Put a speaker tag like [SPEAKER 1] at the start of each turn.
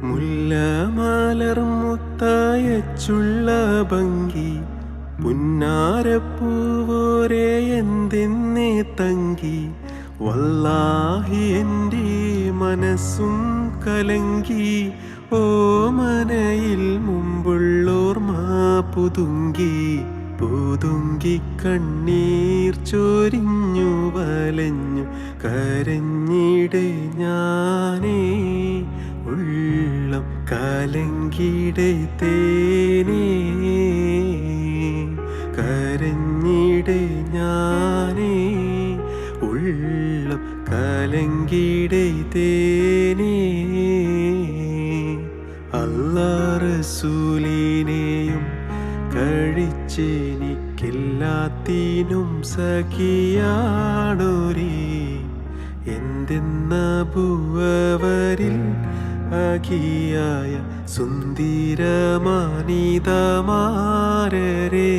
[SPEAKER 1] മുല്ലമലർ മുത്തായച്ചുള്ള ഭംഗി പുന്നാരപ്പൂവോരെ എന്തെന്നേ തങ്കി വല്ലാഹി എൻ്റെ മനസ്സും കലങ്കി ഓമനയിൽ മുമ്പുള്ളോർമ പുതുങ്കി പുതുങ്കി കണ്ണീർ ചൊരിഞ്ഞു വലഞ്ഞു കരഞ്ഞിടെ ഞാനേ ഉള്ളം കലങ്കിടെ തേനേ കരഞ്ഞിടെ ഞാനേ ഉള്ളം കലങ്കിടെ തേനേ അല്ലാഹ് റസൂലിനെയും കഴിച്ചെനിക്കെല്ലാത്തിനും സഖിയാണോരേ എന്തെന്നബുവരിൽ അഖിയായ സുന്ദരമാനിതമാരരേ